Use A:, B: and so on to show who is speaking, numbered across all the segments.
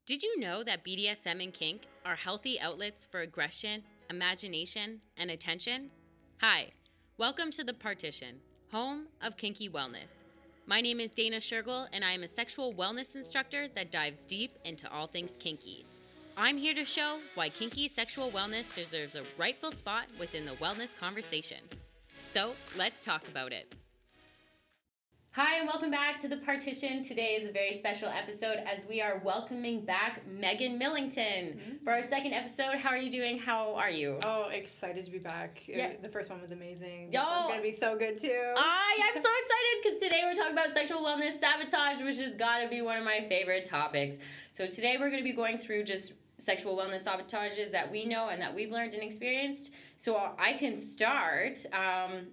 A: Did you know that BDSM and kink are healthy outlets for aggression, imagination, and attention? Hi, welcome to The Partition, home of Kinky Wellness. My name is Dana Shergill, and I am a sexual wellness instructor that dives deep into all things kinky. I'm here to show why kinky sexual wellness deserves a rightful spot within the wellness conversation. So let's talk about it. Hi, and welcome back to The Partition. Today is a very special episode as we are welcoming back Megan Millington for our second episode. How are you doing? How are you?
B: Oh, excited to be back.
A: Yeah.
B: The first one was amazing. This one's going to be so good, too.
A: I'm so excited because today we're talking about sexual wellness sabotage, which has got to be one of my favorite topics. So today we're going to be going through just sexual wellness sabotages that we know and that we've learned and experienced. So I can start.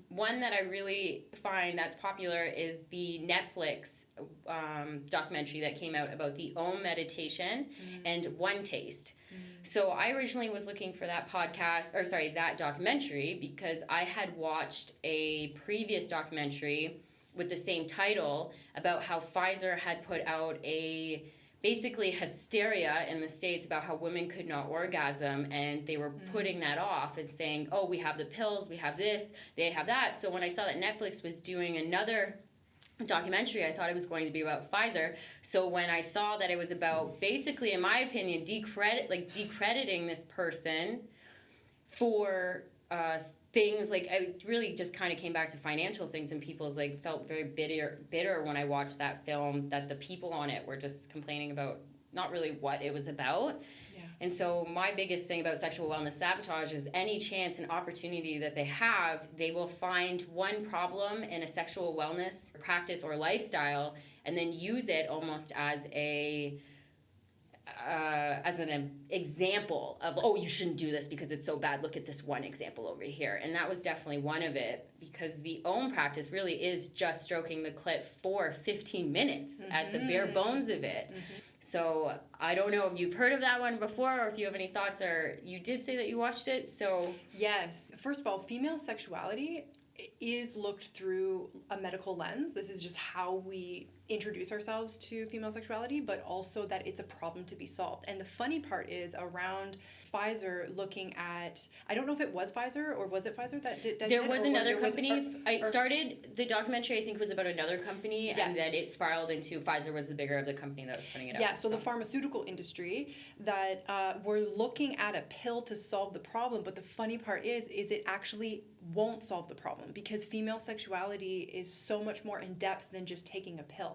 A: One that I really find that's popular is the Netflix documentary that came out about the Om meditation and One Taste. So I originally was looking for that that documentary because I had watched a previous documentary with the same title about how Pfizer had put out basically hysteria in the States about how women could not orgasm, and they were putting that off and saying, oh, we have the pills, we have this, they have that. So when I saw that Netflix was doing another documentary, I thought it was going to be about Pfizer. So when I saw that it was about, basically, in my opinion, decrediting this person for things, like, it really just kind of came back to financial things, and people's felt very bitter when I watched that film, that the people on it were just complaining about not really what it was about. Yeah. And so my biggest thing about sexual wellness sabotage is any chance and opportunity that they have, they will find one problem in a sexual wellness practice or lifestyle and then use it almost as an example of, oh, you shouldn't do this because it's so bad. Look at this one example over here. And that was definitely one of it, because the Om practice really is just stroking the clit for 15 minutes at the bare bones of it. So I don't know if you've heard of that one before or if you have any thoughts, or you did say that you watched it. So
B: yes. First of all, female sexuality is looked through a medical lens. This is just how we introduce ourselves to female sexuality, but also that it's a problem to be solved. And the funny part is around Pfizer looking at, I don't know if it was Pfizer or was it Pfizer that did
A: there was another company. I started the documentary, I think, was about another company, yes, and then it spiraled into Pfizer was the bigger of the company that was putting it out.
B: Yeah, so the pharmaceutical industry that were looking at a pill to solve the problem, but the funny part is it actually won't solve the problem, because female sexuality is so much more in depth than just taking a pill.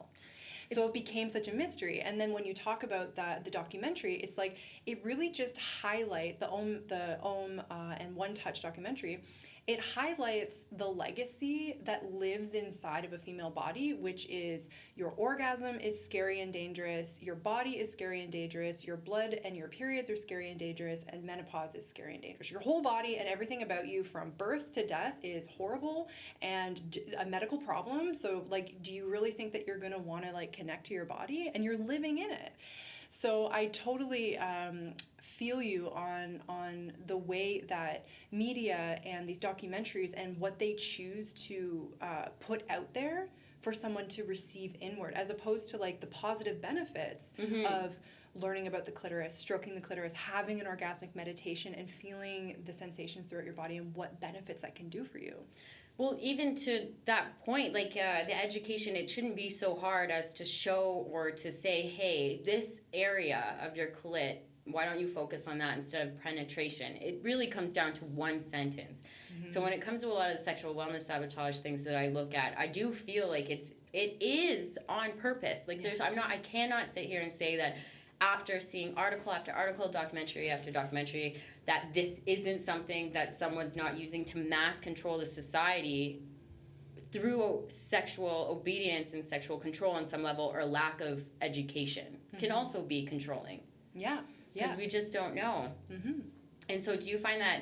B: So it became such a mystery. And then when you talk about the documentary, it's like it really just highlight the Om and One Touch documentary. It highlights the legacy that lives inside of a female body, which is your orgasm is scary and dangerous, your body is scary and dangerous, your blood and your periods are scary and dangerous, and menopause is scary and dangerous. Your whole body and everything about you from birth to death is horrible and a medical problem. So, do you really think that you're going to want to, connect to your body? And you're living in it. So I totally feel you on the way that media and these documentaries and what they choose to put out there for someone to receive inward, as opposed to the positive benefits of learning about the clitoris, stroking the clitoris, having an orgasmic meditation, and feeling the sensations throughout your body and what benefits that can do for you.
A: Well, even to that point, the education, it shouldn't be so hard as to show or to say, hey, this area of your clit, why don't you focus on that instead of penetration? It really comes down to one sentence. So when it comes to a lot of the sexual wellness sabotage things that I look at, I do feel like it is on purpose.
B: Yes.
A: I cannot sit here and say that after seeing article after article, documentary after documentary, that this isn't something that someone's not using to mass control the society through sexual obedience and sexual control on some level, or lack of education can also be controlling.
B: Yeah.
A: Because we just don't know. And so do you find that,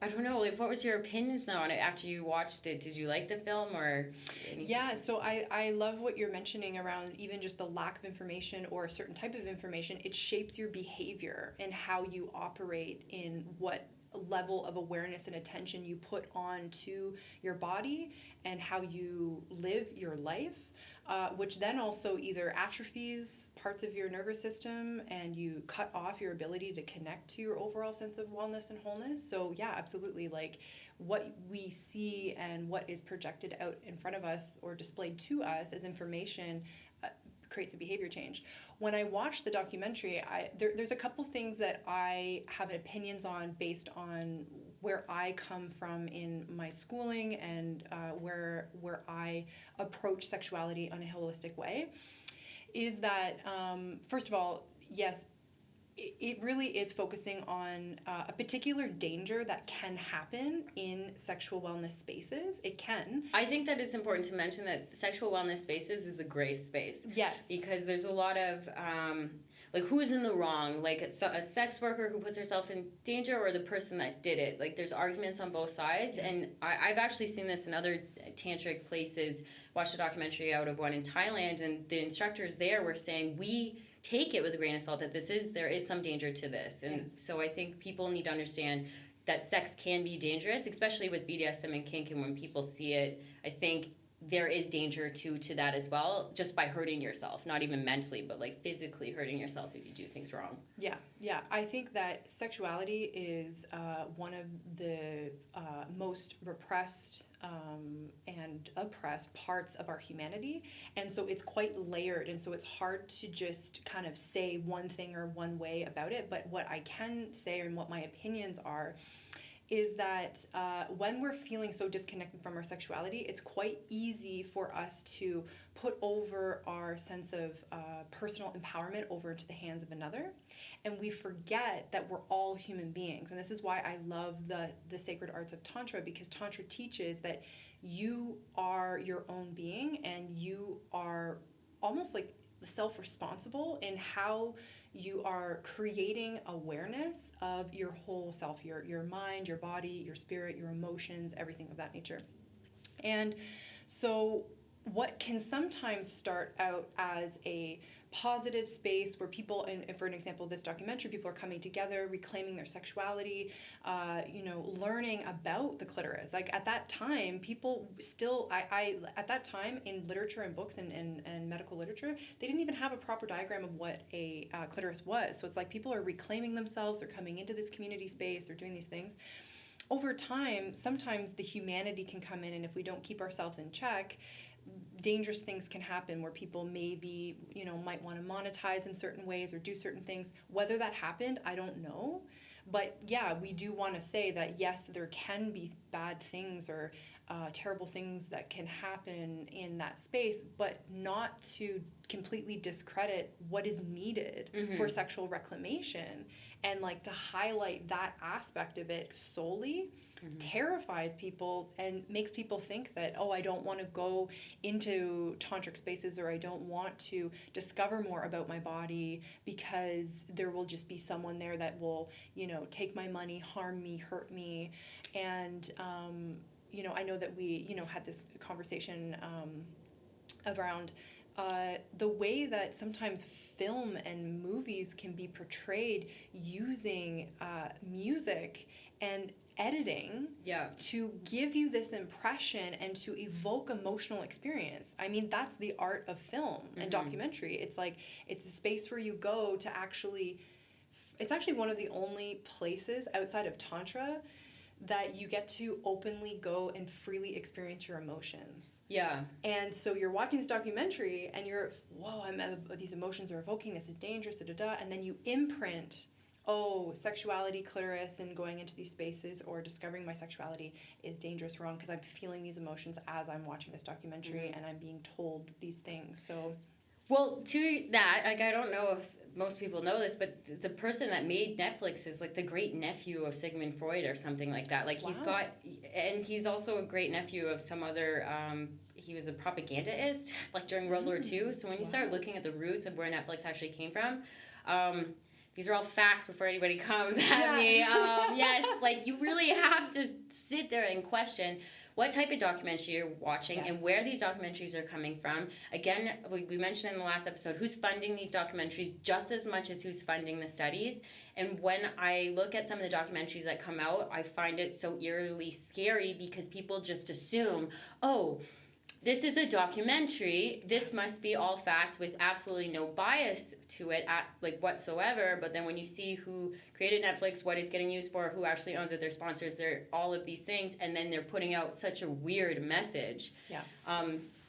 A: I don't know, what was your opinions on it after you watched it? Did you like the film or anything?
B: Yeah, so I love what you're mentioning around even just the lack of information or a certain type of information. It shapes your behavior and how you operate in what level of awareness and attention you put on to your body and how you live your life, which then also either atrophies parts of your nervous system and you cut off your ability to connect to your overall sense of wellness and wholeness. So yeah, absolutely, like what we see and what is projected out in front of us or displayed to us as information creates a behavior change. When I watched the documentary, there's a couple things that I have opinions on based on where I come from in my schooling and where I approach sexuality in a holistic way, is that first of all, yes, it really is focusing on a particular danger that can happen in sexual wellness spaces. It can.
A: I think that it's important to mention that sexual wellness spaces is a gray space.
B: Yes.
A: Because there's a lot of, like, who's in the wrong? Like, a sex worker who puts herself in danger or the person that did it. Like, there's arguments on both sides. Yeah. And I've actually seen this in other tantric places. Watched a documentary out of one in Thailand, and the instructors there were saying, we take it with a grain of salt that there is some danger to this. And yes. So I think people need to understand that sex can be dangerous, especially with BDSM and kink, and when people see it, I think there is danger to that as well, just by hurting yourself, not even mentally, but like physically hurting yourself if you do things wrong. Yeah.
B: I think that sexuality is one of the most repressed and oppressed parts of our humanity, and so it's quite layered, and so it's hard to just kind of say one thing or one way about it. But what I can say, and what my opinions are, is that when we're feeling so disconnected from our sexuality, it's quite easy for us to put over our sense of personal empowerment over into the hands of another. And we forget that we're all human beings. And this is why I love the sacred arts of Tantra, because Tantra teaches that you are your own being and you are almost like self-responsible in how you are creating awareness of your whole self, your mind, your body, your spirit, your emotions, everything of that nature. And so what can sometimes start out as a positive space where people, and for an example, this documentary, people are coming together, reclaiming their sexuality, learning about the clitoris. Like at that time, people still, at that time in literature and books and medical literature, they didn't even have a proper diagram of what a clitoris was. So it's like people are reclaiming themselves, they're coming into this community space, they're doing these things. Over time, sometimes the humanity can come in, and if we don't keep ourselves in check, dangerous things can happen where people maybe, might want to monetize in certain ways or do certain things. Whether that happened, I don't know. But yeah, we do want to say that yes, there can be bad things or terrible things that can happen in that space, but not to completely discredit what is needed for sexual reclamation. And like to highlight that aspect of it solely terrifies people and makes people think that, oh, I don't want to go into tantric spaces, or I don't want to discover more about my body because there will just be someone there that will, take my money, harm me, hurt me. And, I know that we, had this conversation around the way that sometimes film and movies can be portrayed using music and editing to give you this impression and to evoke emotional experience. I mean, that's the art of film and documentary. It's like, it's a space where you go to it's actually one of the only places outside of Tantra that you get to openly go and freely experience your emotions. Yeah. And so you're watching this documentary and you're, whoa, these emotions are evoking, this is dangerous, and then you imprint, sexuality, clitoris, and going into these spaces or discovering my sexuality is dangerous, wrong, because I'm feeling these emotions as I'm watching this documentary and I'm being told these things. So,
A: well, to that, like, I don't know if most people know this, but the person that made Netflix is like the great nephew of Sigmund Freud or something like that. Like he's also a great nephew of some other, he was a propagandist like during World War II. So when you start looking at the roots of where Netflix actually came from, these are all facts before anybody comes at me. Yes, like you really have to sit there and question what type of documentary you're watching
B: Yes.
A: and where these documentaries are coming from. Again, we mentioned in the last episode who's funding these documentaries just as much as who's funding the studies. And when I look at some of the documentaries that come out, I find it so eerily scary because people just assume, oh, this is a documentary, this must be all fact with absolutely no bias to it whatsoever. But then when you see who created Netflix, what it's getting used for, who actually owns it, their sponsors, their all of these things, and then they're putting out such a weird message.
B: Yeah.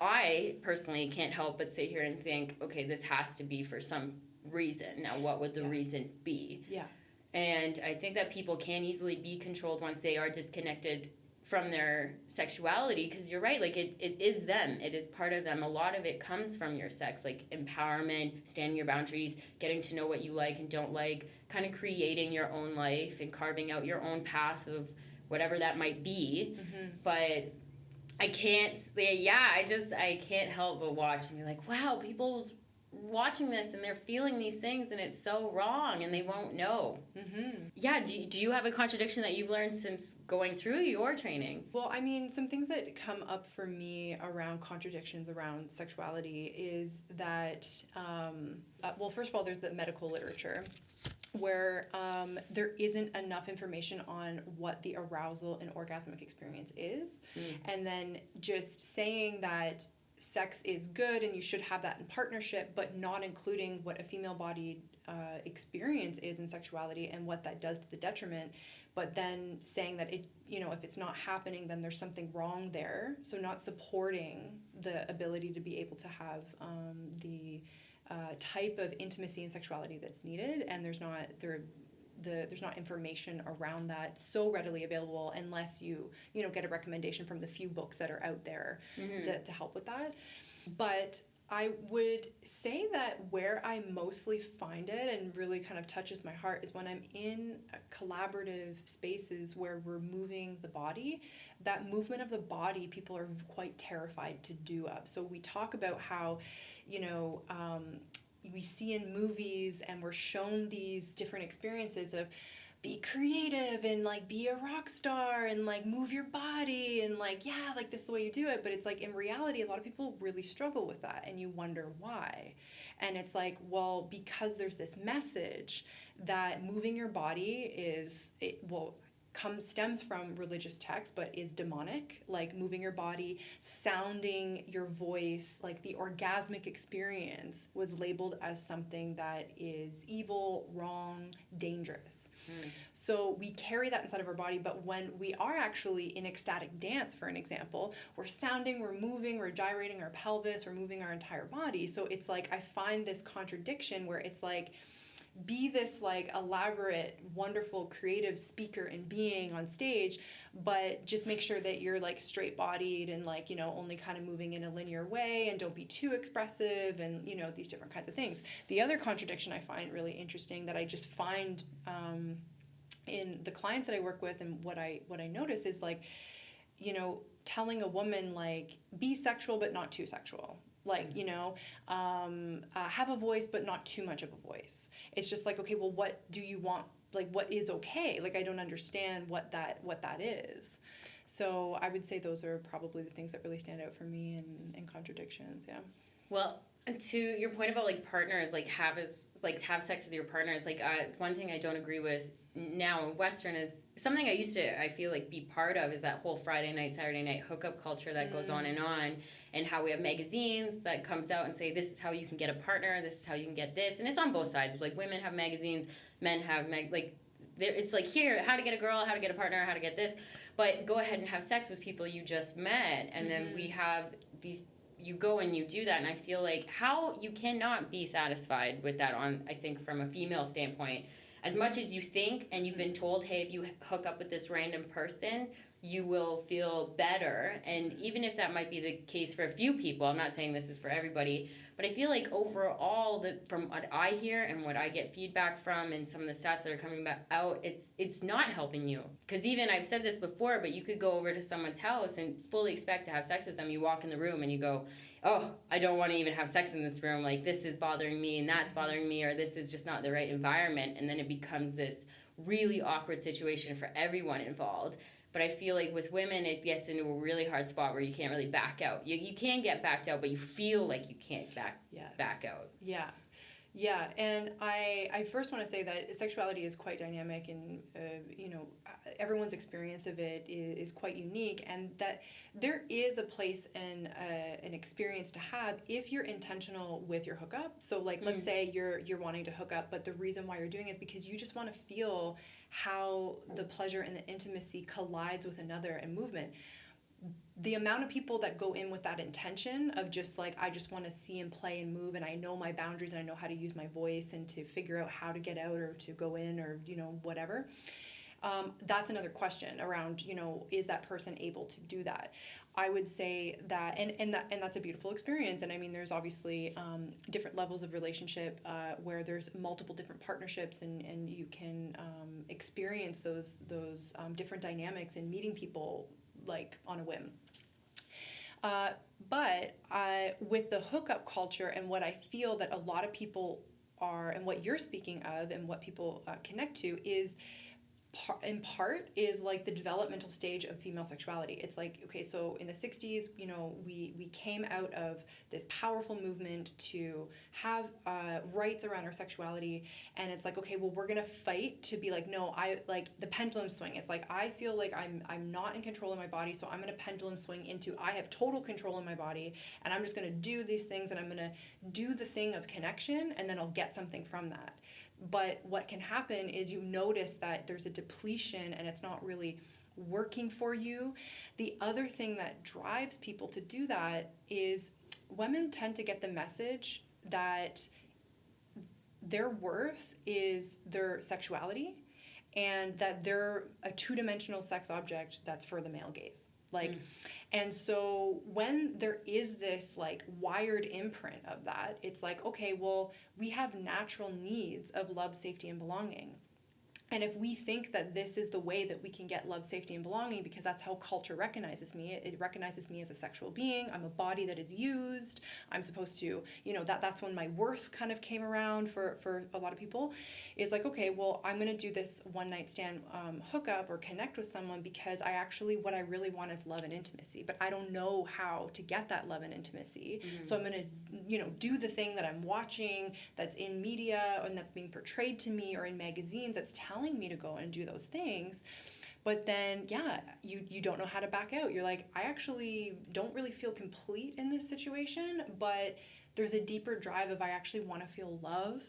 A: I personally can't help but sit here and think, okay, this has to be for some reason. Now, what would the reason be?
B: Yeah.
A: And I think that people can easily be controlled once they are disconnected from their sexuality, because you're right, like it is them, it is part of them. A lot of it comes from your sex, like empowerment, standing your boundaries, getting to know what you like and don't like, kind of creating your own life and carving out your own path of whatever that might be. But I can't help but watch and be like, wow, people's watching this and they're feeling these things and it's so wrong and they won't know. Yeah, do you have a contradiction that you've learned since going through your training?
B: Well, I mean, some things that come up for me around contradictions around sexuality is that, well, first of all, there's the medical literature where there isn't enough information on what the arousal and orgasmic experience is. And then just saying that sex is good and you should have that in partnership, but not including what a female-bodied experience is in sexuality and what that does to the detriment, but then saying that it, if it's not happening, then there's something wrong there. So not supporting the ability to be able to have the type of intimacy and sexuality that's needed, and there's not information around that so readily available unless you get a recommendation from the few books that are out there to help with that. But I would say that where I mostly find it and really kind of touches my heart is when I'm in collaborative spaces where we're moving the body. That movement of the body, people are quite terrified to do of. So we talk about how, we see in movies and we're shown these different experiences of be creative and like be a rock star and like move your body and like, yeah, like this is the way you do it. But it's like in reality, a lot of people really struggle with that and you wonder why. And it's like, well, because there's this message that moving your body stems from religious text, but is demonic, like moving your body, sounding your voice, like the orgasmic experience was labeled as something that is evil, wrong, dangerous. So we carry that inside of our body, but when we are actually in ecstatic dance, for an example, we're sounding, we're moving, we're gyrating our pelvis, we're moving our entire body. So it's like, I find this contradiction where it's like, be this like elaborate, wonderful, creative speaker and being on stage, but just make sure that you're like straight bodied and like, only kind of moving in a linear way and don't be too expressive and, these different kinds of things. The other contradiction I find really interesting that I just find in the clients that I work with and what I notice is like, telling a woman like, be sexual but not too sexual. Like, have a voice, but not too much of a voice. It's just like, okay, well, what do you want? Like, what is okay? Like, I don't understand what that is. So I would say those are probably the things that really stand out for me in contradictions. Yeah.
A: Well, to your point about like partners, have sex with your partners. Like one thing I don't agree with now in Western is something I feel like be part of is that whole Friday night, Saturday night hookup culture that goes on, and how we have magazines that comes out and say, this is how you can get a partner, this is how you can get this. And it's on both sides. Like women have magazines, men have it's like here, how to get a girl, how to get a partner, how to get this. But go ahead and have sex with people you just met. And then we have these, you go and you do that. And I feel like how you cannot be satisfied with that I think from a female standpoint. As much as you think and you've been told, hey, if you hook up with this random person, you will feel better. And even if that might be the case for a few people, I'm not saying this is for everybody, but I feel like overall, from what I hear and what I get feedback from and some of the stats that are coming back out, it's not helping you. Because even, I've said this before, but you could go over to someone's house and fully expect to have sex with them. You walk in the room and you go, oh, I don't want to even have sex in this room. Like, this is bothering me and that's bothering me, or this is just not the right environment. And then it becomes this really awkward situation for everyone involved. But I feel like with women, it gets into a really hard spot where you can't really back out. You can get backed out, but you feel like you can't back out.
B: Yeah. Yeah, and I first want to say that sexuality is quite dynamic, and everyone's experience of it is quite unique, and that there is a place and an experience to have if you're intentional with your hookup. So like, let's say you're wanting to hook up, but the reason why you're doing it is because you just want to feel how the pleasure and the intimacy collides with another and movement. The amount of people that go in with that intention of just like, I just want to see and play and move, and I know my boundaries and I know how to use my voice and to figure out how to get out or to go in or whatever, that's another question around, is that person able to do that? I would say that and that's a beautiful experience, and I mean there's obviously different levels of relationship where there's multiple different partnerships, and you can experience those different dynamics and meeting people like on a whim. But with the hookup culture and what I feel that a lot of people are, and what you're speaking of and what people connect to is in part is like the developmental stage of female sexuality. It's like, okay, so in the 60s, we came out of this powerful movement to have rights around our sexuality, and it's like, okay, well, we're gonna fight to be like, no, I like the pendulum swing. It's like, I feel like I'm not in control of my body, so I'm gonna pendulum swing into I have total control of my body, and I'm just gonna do these things, and I'm gonna do the thing of connection, and then I'll get something from that. But what can happen is you notice that there's a depletion and it's not really working for you. The other thing that drives people to do that is women tend to get the message that their worth is their sexuality, and that they're a two-dimensional sex object that's for the male gaze. And so when there is this like wired imprint of that, it's like, okay, well, we have natural needs of love, safety, and belonging. And if we think that this is the way that we can get love, safety, and belonging, because that's how culture recognizes me, it recognizes me as a sexual being, I'm a body that is used, I'm supposed to, that's when my worth kind of came around for a lot of people, is like, okay, well, I'm going to do this one-night stand hookup or connect with someone because what I really want is love and intimacy, but I don't know how to get that love and intimacy. So I'm going to, do the thing that I'm watching that's in media and that's being portrayed to me or in magazines that's telling me to go and do those things. But then you don't know how to back out. You're like, I actually don't really feel complete in this situation, but there's a deeper drive of I actually want to feel love,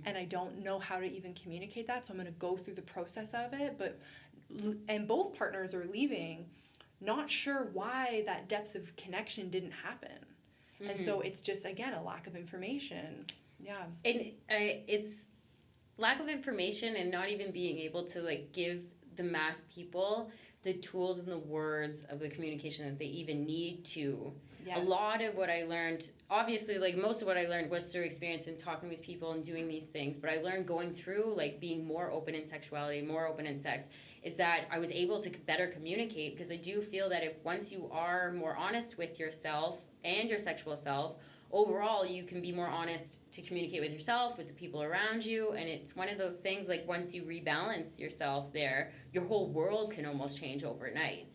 B: and I don't know how to even communicate that, so I'm going to go through the process of it. And both partners are leaving not sure why that depth of connection didn't happen. And so it's just, again, a lack of information.
A: And it's lack of information and not even being able to like give the mass people the tools and the words of the communication that they even need to. A lot of what I learned, obviously, like most of what I learned was through experience and talking with people and doing these things, but I learned going through like being more open in sexuality, more open in sex, is that I was able to better communicate, because I do feel that if once you are more honest with yourself and your sexual self, overall you can be more honest to communicate with yourself, with the people around you, and it's one of those things, like once you rebalance yourself there, your whole world can almost change overnight.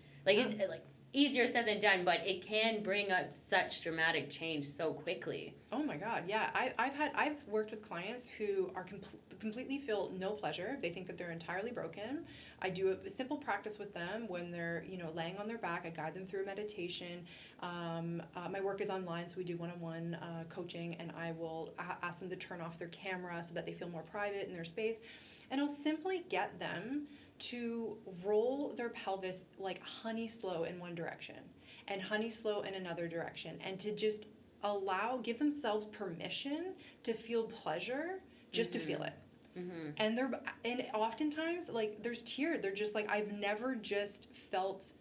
A: Easier said than done, but it can bring up such dramatic change so quickly.
B: Oh my God, yeah. I've worked with clients who are completely feel no pleasure. They think that they're entirely broken. I do a simple practice with them when they're laying on their back. I guide them through a meditation. My work is online, so we do one-on-one coaching, and I will ask them to turn off their camera so that they feel more private in their space, and I'll simply get them to roll their pelvis like honey slow in one direction and honey slow in another direction, and to just give themselves permission to feel pleasure just to feel it. And oftentimes like there's tears. They're just like, I've never just felt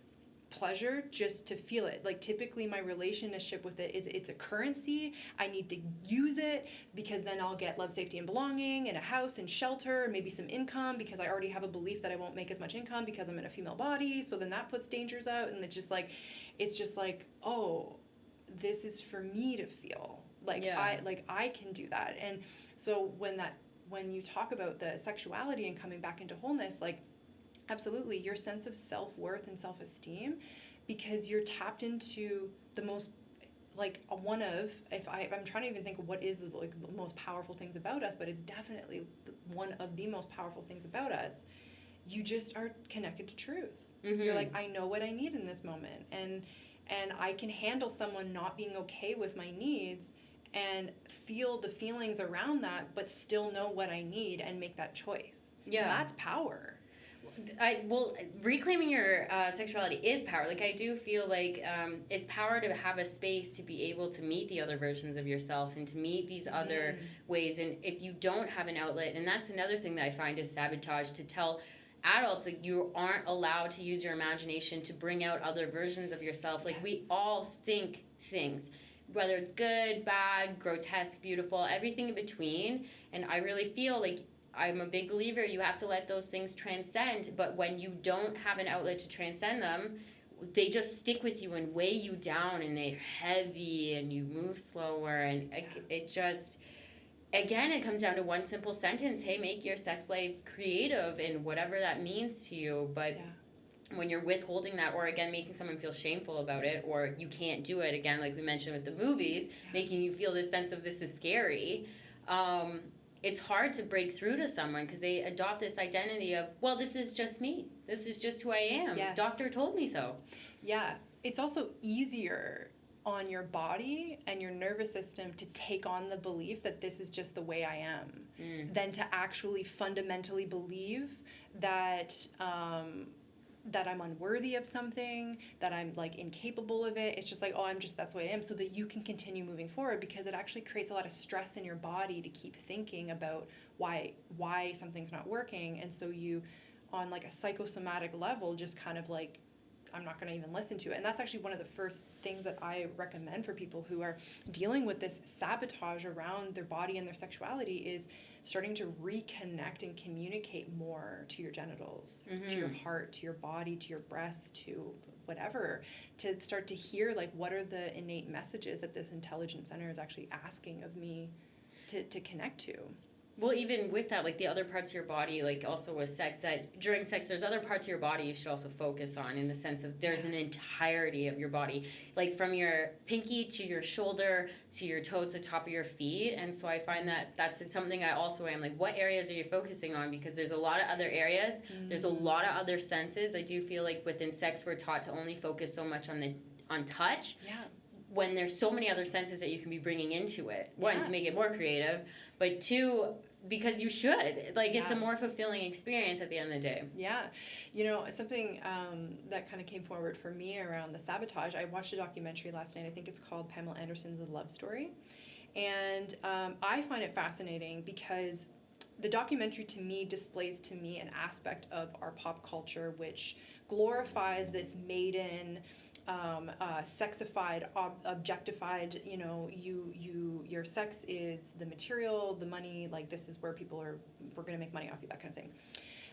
B: pleasure just to feel it. Like typically my relationship with it is it's a currency. I need to use it because then I'll get love, safety, and belonging, and a house and shelter, maybe some income, because I already have a belief that I won't make as much income because I'm in a female body, so then that puts dangers out, and it's just like oh, this is for me to feel like I can do that. And so when you talk about the sexuality and coming back into wholeness, like Absolutely. Your sense of self-worth and self-esteem, because you're tapped into the most, like, one of, if I'm trying to even think of what is the, like, the most powerful things about us, but it's definitely one of the most powerful things about us. You just are connected to truth.
A: Mm-hmm.
B: You're like, I know what I need in this moment, and I can handle someone not being okay with my needs and feel the feelings around that, but still know what I need and make that choice.
A: Yeah.
B: That's power.
A: Reclaiming your sexuality is power. Like, I do feel like it's power to have a space to be able to meet the other versions of yourself and to meet these other ways. And if you don't have an outlet, and that's another thing that I find is sabotage, to tell adults, like, you aren't allowed to use your imagination to bring out other versions of yourself. Like, we all think things, whether it's good, bad, grotesque, beautiful, everything in between. And I really feel like I'm a big believer you have to let those things transcend, but when you don't have an outlet to transcend them, they just stick with you and weigh you down, and they're heavy, and you move slower, and it just, again, it comes down to one simple sentence: hey, make your sex life creative, and whatever that means to you. But when you're withholding that, or again making someone feel shameful about it, or you can't do it, again, like we mentioned with the movies, making you feel this sense of this is scary, it's hard to break through to someone because they adopt this identity of, well, this is just me. This is just who I am.
B: Yes.
A: Doctor told me so.
B: Yeah. It's also easier on your body and your nervous system to take on the belief that this is just the way I am than to actually fundamentally believe that that I'm unworthy of something, that I'm, like, incapable of it. It's just like, oh, that's the way I am, so that you can continue moving forward, because it actually creates a lot of stress in your body to keep thinking about why something's not working. And so you, on, like, a psychosomatic level, just kind of like, I'm not going to even listen to it. And that's actually one of the first things that I recommend for people who are dealing with this sabotage around their body and their sexuality, is starting to reconnect and communicate more to your genitals, to your heart, to your body, to your breasts, to whatever, to start to hear, like, what are the innate messages that this intelligence center is actually asking of me to connect to.
A: Well, even with that, like, the other parts of your body, like, also with sex, that during sex, there's other parts of your body you should also focus on, in the sense of there's an entirety of your body, like from your pinky to your shoulder to your toes to the top of your feet. And so I find that that's something I also am like, what areas are you focusing on? Because there's a lot of other areas, there's a lot of other senses. I do feel like within sex, we're taught to only focus so much on touch.
B: Yeah.
A: When there's so many other senses that you can be bringing into it. One, to make it more creative, but two, because you should. Like, it's a more fulfilling experience at the end of the day. Yeah.
B: You know, something that kind of came forward for me around the sabotage, I watched a documentary last night. I think it's called Pamela Anderson's The Love Story. And I find it fascinating because the documentary, to me, displays to me an aspect of our pop culture which glorifies this maiden, sexified, objectified, you know, your sex is the material, the money, like, this is where we're going to make money off you, that kind of thing.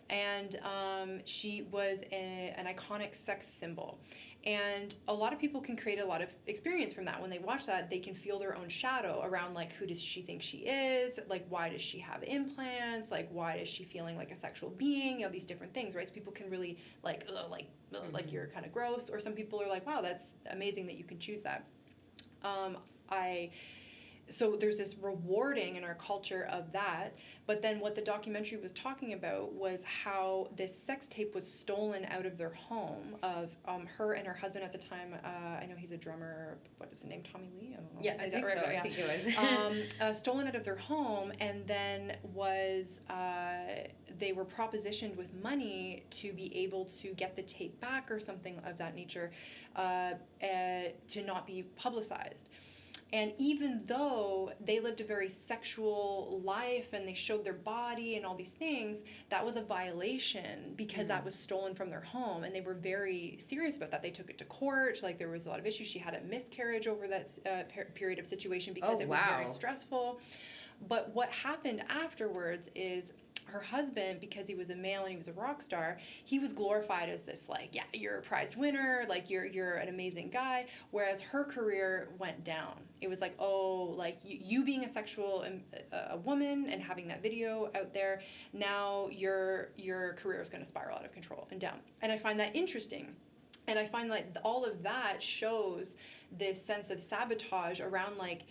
B: And she was an iconic sex symbol. And a lot of people can create a lot of experience from that. When they watch that, they can feel their own shadow around, like, who does she think she is? Like, why does she have implants? Like, why is she feeling like a sexual being? You know, these different things, right? So people can really, like you're kind of gross. Or some people are like, wow, that's amazing that you can choose that. So there's this rewarding in our culture of that, but then what the documentary was talking about was how this sex tape was stolen out of their home, of her and her husband at the time. I know he's a drummer. What is his name? Tommy Lee? I don't know.
A: Yeah, I think so.
B: Yeah.
A: I think it was.
B: Stolen out of their home, and then they were propositioned with money to be able to get the tape back or something of that nature, to not be publicized. And even though they lived a very sexual life and they showed their body and all these things, that was a violation because that was stolen from their home. And they were very serious about that. They took it to court. Like, there was a lot of issues. She had a miscarriage over that period of situation because it was very stressful. But what happened afterwards is her husband, because he was a male and he was a rock star, he was glorified as this, like, yeah, you're a prized winner, like you're an amazing guy, whereas her career went down. It was like, oh, like you being a sexual a woman and having that video out there, now your career is going to spiral out of control and down. And I find that interesting. And I find like all of that shows this sense of sabotage around, like,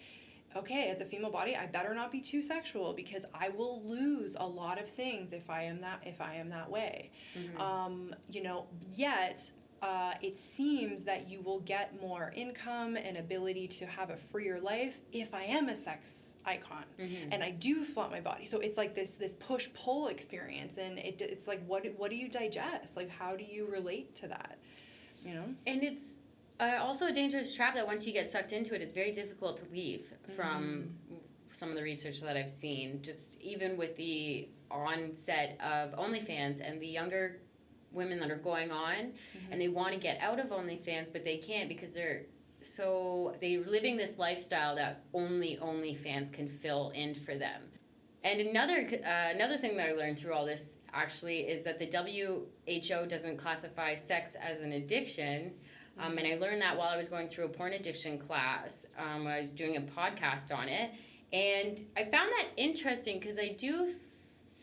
B: okay, as a female body, I better not be too sexual because I will lose a lot of things if I am that way. You know, yet it seems that you will get more income and ability to have a freer life if I am a sex icon and I do flaunt my body. So it's like this push-pull experience, and it's like, what do you digest? Like, how do you relate to that? You know?
A: And it's also a dangerous trap that once you get sucked into it, it's very difficult to leave from some of the research that I've seen. Just even with the onset of OnlyFans and the younger women that are going on and they want to get out of OnlyFans, but they can't because they're living this lifestyle that only OnlyFans can fill in for them. And another thing that I learned through all this actually is that the WHO doesn't classify sex as an addiction. And I learned that while I was going through a porn addiction class, when I was doing a podcast on it. And I found that interesting because I do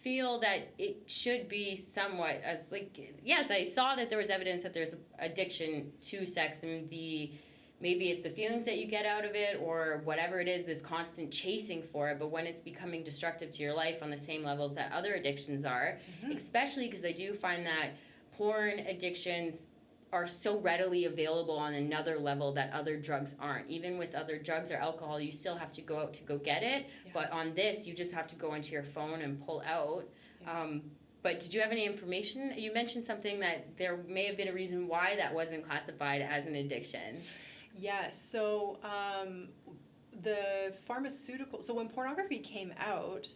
A: feel that it should be somewhat as, like, yes, I saw that there was evidence that there's addiction to sex, and maybe it's the feelings that you get out of it or whatever it is, this constant chasing for it. But when it's becoming destructive to your life on the same levels that other addictions are, especially because I do find that porn addictions are so readily available on another level that other drugs aren't. Even with other drugs or alcohol, you still have to go out to go get it. Yeah. But on this, you just have to go into your phone and pull out. Yeah. But did you have any information? You mentioned something that there may have been a reason why that wasn't classified as an addiction.
B: Yeah, so the pharmaceutical... So when pornography came out,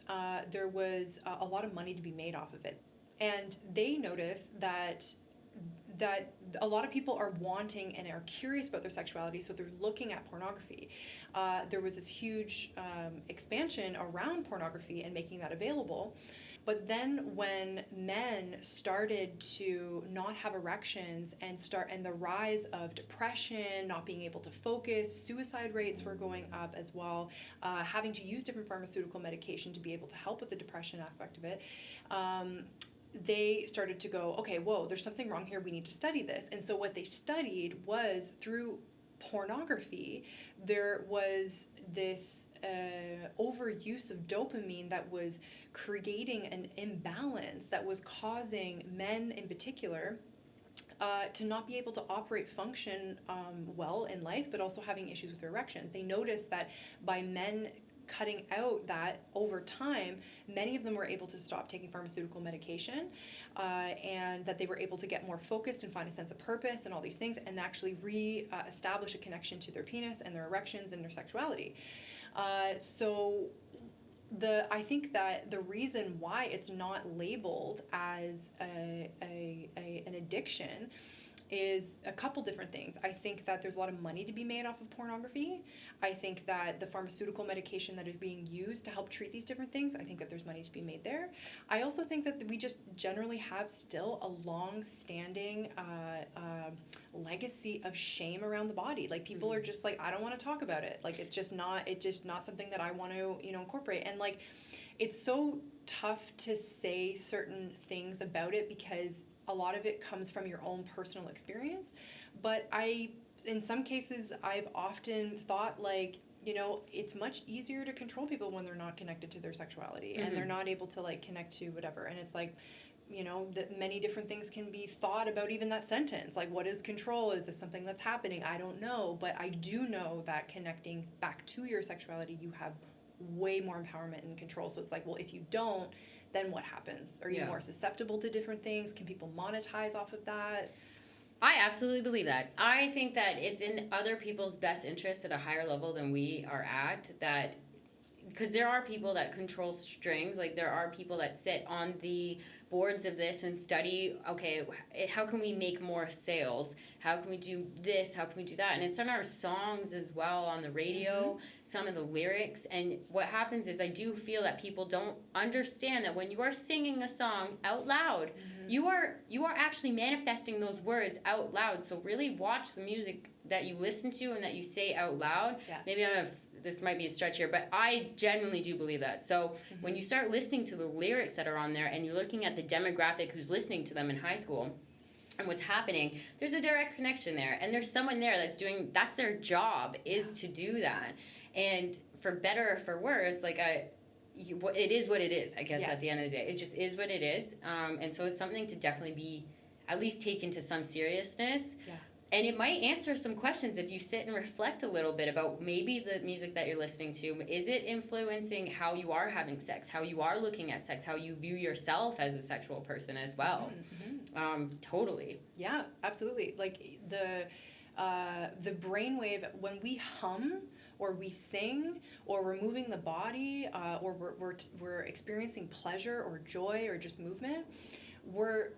B: there was a lot of money to be made off of it. And they noticed that a lot of people are wanting and are curious about their sexuality, so they're looking at pornography. There was this huge expansion around pornography and making that available. But then when men started to not have erections and the rise of depression, not being able to focus, suicide rates were going up as well, having to use different pharmaceutical medication to be able to help with the depression aspect of it, they started to go, okay, whoa, there's something wrong here. We need to study this. And so what they studied was through pornography, there was this overuse of dopamine that was creating an imbalance that was causing men in particular to not be able to function well in life, but also having issues with their erections. They noticed that by men cutting out that over time, many of them were able to stop taking pharmaceutical medication, and that they were able to get more focused and find a sense of purpose and all these things, and actually establish a connection to their penis and their erections and their sexuality. So I think that the reason why it's not labeled as an addiction is a couple different things. I think that there's a lot of money to be made off of pornography. I think that the pharmaceutical medication that is being used to help treat these different things, I think that there's money to be made there. I also think that we just generally have still a long-standing legacy of shame around the body. Like, people are just like, I don't want to talk about it. Like, it's just not something that I want to, incorporate. And like, it's so tough to say certain things about it because a lot of it comes from your own personal experience. But in some cases, I've often thought, like, it's much easier to control people when they're not connected to their sexuality and they're not able to, like, connect to whatever. And it's like, that many different things can be thought about even that sentence. Like, what is control? Is this something that's happening? I don't know. But I do know that connecting back to your sexuality, you have way more empowerment and control. So it's like, well, if you don't, then what happens? Are you more susceptible to different things? Can people monetize off of that?
A: I absolutely believe that. I think that it's in other people's best interest at a higher level than we are at, that because there are people that control strings, like there are people that sit on the boards of this and study, okay, how can we make more sales, how can we do this, how can we do that, and it's on our songs as well, on the radio, some of the lyrics. And what happens is, I do feel that people don't understand that when you are singing a song out loud, you are actually manifesting those words out loud. So really watch the music that you listen to and that you say out loud.
B: Yes.
A: Maybe this might be a stretch here, but I genuinely do believe that. So when you start listening to the lyrics that are on there, and you're looking at the demographic who's listening to them in high school and what's happening, there's a direct connection there. And there's someone there that's their job, is to do that. And for better or for worse, like it is what it is, I guess. Yes. At the end of the day, it just is what it is. And so it's something to definitely be at least taken to some seriousness.
B: Yeah.
A: And it might answer some questions if you sit and reflect a little bit about maybe the music that you're listening to. Is it influencing how you are having sex, how you are looking at sex, how you view yourself as a sexual person as well? Totally.
B: Yeah, absolutely. Like the brainwave, when we hum or we sing or we're moving the body or we're experiencing pleasure or joy or just movement, we're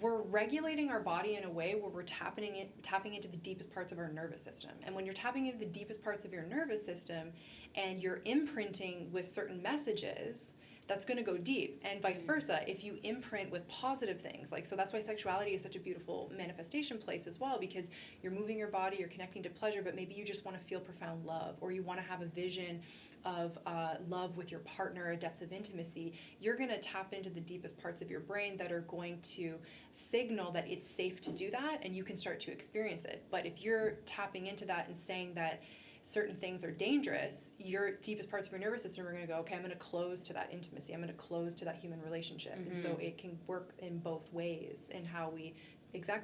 B: regulating our body in a way where we're tapping into the deepest parts of our nervous system. And when you're tapping into the deepest parts of your nervous system and you're imprinting with certain messages, that's going to go deep. And vice versa, if you imprint with positive things, so that's why sexuality is such a beautiful manifestation place as well, because you're moving your body, you're connecting to pleasure, but maybe you just want to feel profound love, or you want to have a vision of love with your partner, a depth of intimacy. You're going to tap into the deepest parts of your brain that are going to signal that it's safe to do that, and you can start to experience it. But if you're tapping into that and saying that certain things are dangerous, your deepest parts of your nervous system are going to go, okay, I'm going to close to that intimacy, I'm going to close to that human relationship. And so it can work in both ways in how we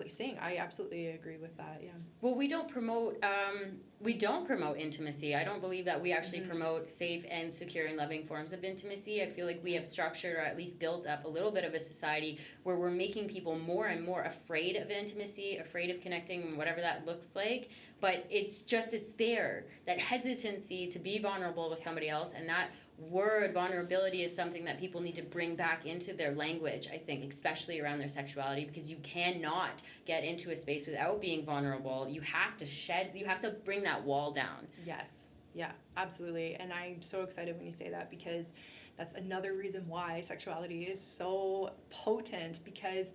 B: sing. I absolutely agree with that. Yeah.
A: Well, we don't promote intimacy. I don't believe that we actually promote safe and secure and loving forms of intimacy. I feel like we have structured, or at least built up, a little bit of a society where we're making people more and more afraid of intimacy, afraid of connecting, whatever that looks like. But it's there, that hesitancy to be vulnerable with somebody else, and that word vulnerability is something that people need to bring back into their language, I think, especially around their sexuality, because you cannot get into a space without being vulnerable. You have to bring that wall down.
B: Yes. Yeah, absolutely. And I'm so excited when you say that, because that's another reason why sexuality is so potent, because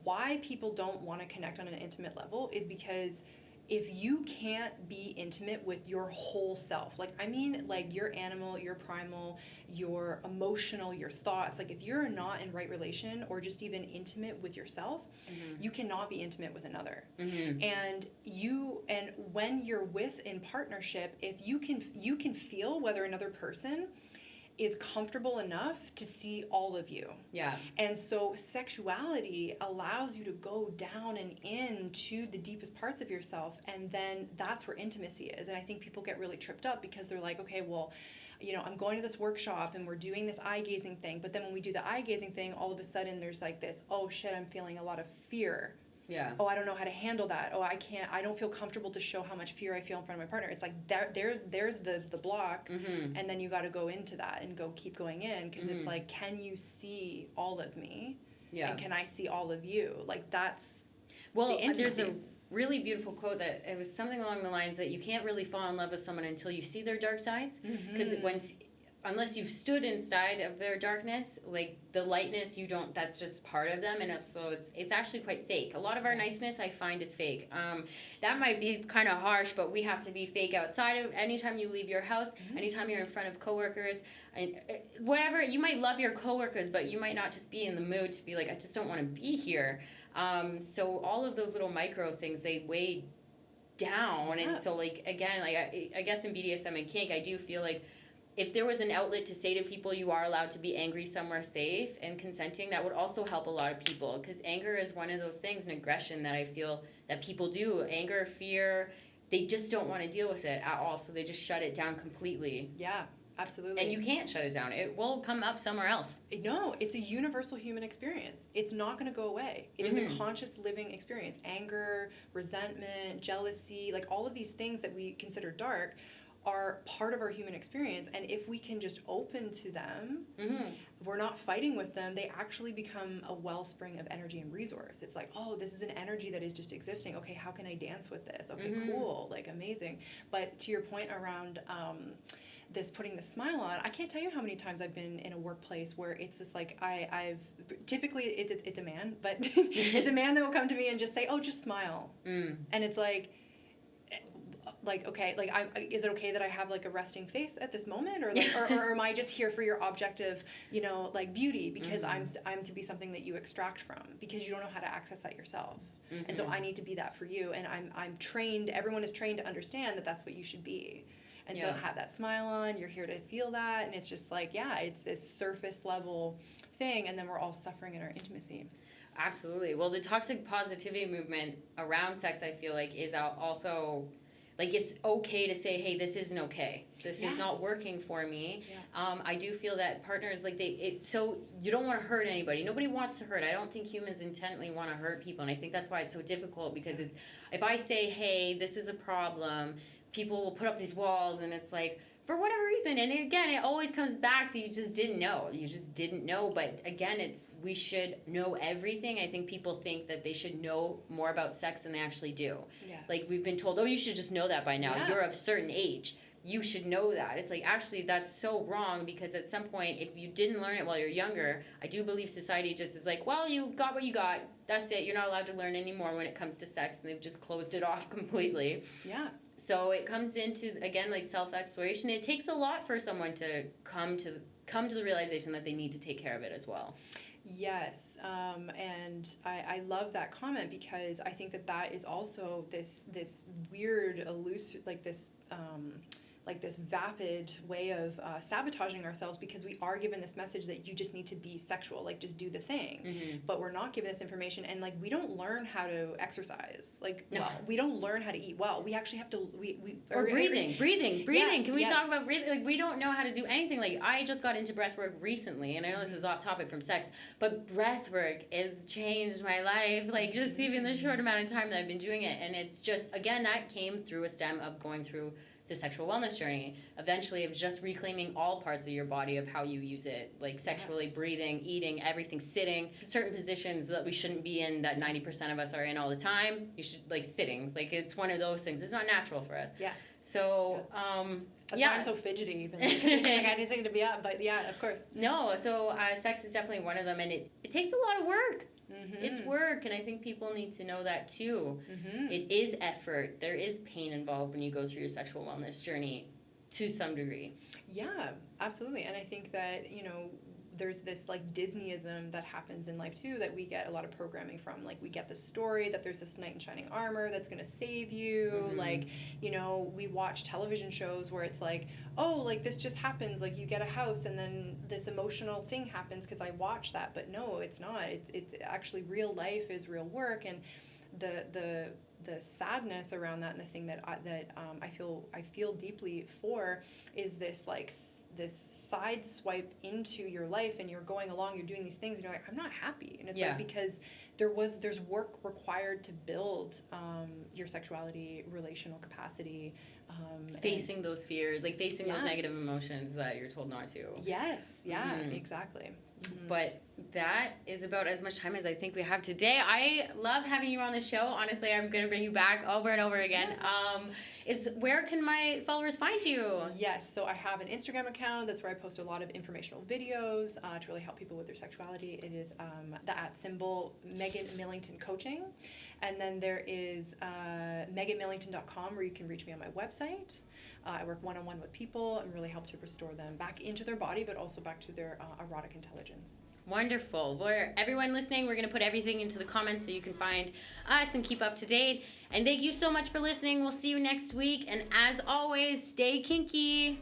B: why people don't want to connect on an intimate level is because if you can't be intimate with your whole self, your animal, your primal, your emotional, your thoughts, if you're not in right relation or just even intimate with yourself, you cannot be intimate with another. And when you're in partnership, if you can feel whether another person is comfortable enough to see all of you.
A: Yeah.
B: And so sexuality allows you to go down and into the deepest parts of yourself, and then that's where intimacy is. And I think people get really tripped up because they're like, okay, well, I'm going to this workshop and we're doing this eye gazing thing, but then when we do the eye gazing thing, all of a sudden there's this, oh shit, I'm feeling a lot of fear.
A: Yeah.
B: Oh, I don't know how to handle that. Oh, I don't feel comfortable to show how much fear I feel in front of my partner. It's there's the block, and then you got to go into that and keep going in, because it's can you see all of me? Yeah. And can I see all of you? That's the intimacy.
A: There's a really beautiful quote that it was something along the lines that you can't really fall in love with someone until you see their dark sides, because unless you've stood inside of their darkness, the lightness, that's just part of them, and so it's actually quite fake. A lot of our niceness, I find, is fake. That might be kind of harsh, but we have to be fake outside of anytime you leave your house, anytime you're in front of coworkers, and whatever. You might love your coworkers, but you might not just be in the mood to be I just don't want to be here. So all of those little micro things, they weigh down, and so again, I guess in BDSM and kink, I do feel if there was an outlet to say to people, you are allowed to be angry somewhere safe and consenting, that would also help a lot of people, because anger is one of those things, and aggression, that I feel that people do. Anger, fear, they just don't want to deal with it at all, so they just shut it down completely.
B: Yeah, absolutely.
A: And you can't shut it down. It will come up somewhere else.
B: No, it's a universal human experience. It's not going to go away. It is a conscious living experience. Anger, resentment, jealousy, all of these things that we consider dark are part of our human experience, and if we can just open to them,
A: Mm-hmm.
B: we're not fighting with them, they actually become a wellspring of energy and resource. It's like, oh, this is an energy that is just existing. Okay, how can I dance with this? Okay, cool, like amazing. But to your point around this putting the smile on, I can't tell you how many times I've been in a workplace where it's this like I've typically it's a man, but it's a man that will come to me and just say, oh, just smile. And it's like okay, like is it okay that I have like a resting face at this moment, or like, or am I just here for your objective, like beauty, because I'm to be something that you extract from, because you don't know how to access that yourself, and so I need to be that for you, and I'm trained. Everyone is trained to understand that that's what you should be, and so have that smile on. You're here to feel that, and it's just like it's this surface level thing, and then we're all suffering in our intimacy.
A: Absolutely. Well, the toxic positivity movement around sex, I feel like, is also. Like, it's okay to say, hey, this isn't okay. This is not working for me. Yeah. I do feel that partners, like, so you don't want to hurt anybody. Nobody wants to hurt. I don't think humans intently want to hurt people. And I think that's why it's so difficult, because if I say, hey, this is a problem, people will put up these walls, and it's like, for whatever reason, and again, it always comes back to you just didn't know. But again, we should know everything. I think people think that they should know more about sex than they actually do.
B: Yes.
A: Like, we've been told, oh, you should just know that by now.
B: Yeah.
A: You're of a certain age. You should know that. It's like, actually, that's so wrong, because at some point, if you didn't learn it while you're younger, I do believe society just is like, well, you got what you got. That's it. You're not allowed to learn anymore when it comes to sex, and they've just closed it off completely.
B: Yeah.
A: So it comes into, again, like self-exploration. It takes a lot for someone to come to the realization that they need to take care of it as well.
B: Yes, and I love that comment, because I think that is also this weird, elusive, like this vapid way of sabotaging ourselves, because we are given this message that you just need to be sexual, like just do the thing, but we're not given this information, and like we don't learn how to exercise, well, we don't learn how to eat well. We actually have to
A: breathing.
B: Yeah,
A: Can we talk about breathing? Like, we don't know how to do anything. Like, I just got into breath work recently, and I know this is off topic from sex, but breath work has changed my life, like just even the short amount of time that I've been doing it. And it's just, again, that came through a stem of going through the sexual wellness journey, eventually, of just reclaiming all parts of your body, of how you use it, like sexually, breathing, eating, everything, sitting, certain positions that we shouldn't be in, that 90% of us are in all the time. You should, like, sitting, like, it's one of those things. It's not natural for us.
B: Yes.
A: So,
B: that's why I'm so fidgety, even. Because it's just like, I need something to be up, but yeah, of course.
A: No, so sex is definitely one of them, and it takes a lot of work. It's work, and I think people need to know that too. It is effort. There is pain involved when you go through your sexual wellness journey to some degree.
B: Yeah, absolutely. And I think that, there's this like Disneyism that happens in life too, that we get a lot of programming from. Like, we get the story that there's this knight in shining armor that's going to save you. Like, we watch television shows where it's like, oh, like this just happens, like you get a house and then this emotional thing happens because I watched that. But no, it's not. It's actually, real life is real work, and the sadness around that, and the thing that I feel deeply for, is this this side swipe into your life, and you're going along, you're doing these things, and you're like, I'm not happy, and it's like, because there's work required to build your sexuality, relational capacity,
A: facing those fears, like facing those negative emotions that you're told not to.
B: Yes, exactly.
A: But that is about as much time as I think we have today. I love having you on the show. Honestly, I'm going to bring you back over and over again. Where can my followers find you?
B: Yes, so I have an Instagram account. That's where I post a lot of informational videos to really help people with their sexuality. It is the @ Megan Millington Coaching. And then there is meganmillington.com, where you can reach me on my website. I work one-on-one with people and really help to restore them back into their body, but also back to their erotic intelligence.
A: Wonderful. For everyone listening, we're going to put everything into the comments so you can find us and keep up to date. And thank you so much for listening. We'll see you next week. And as always, stay kinky.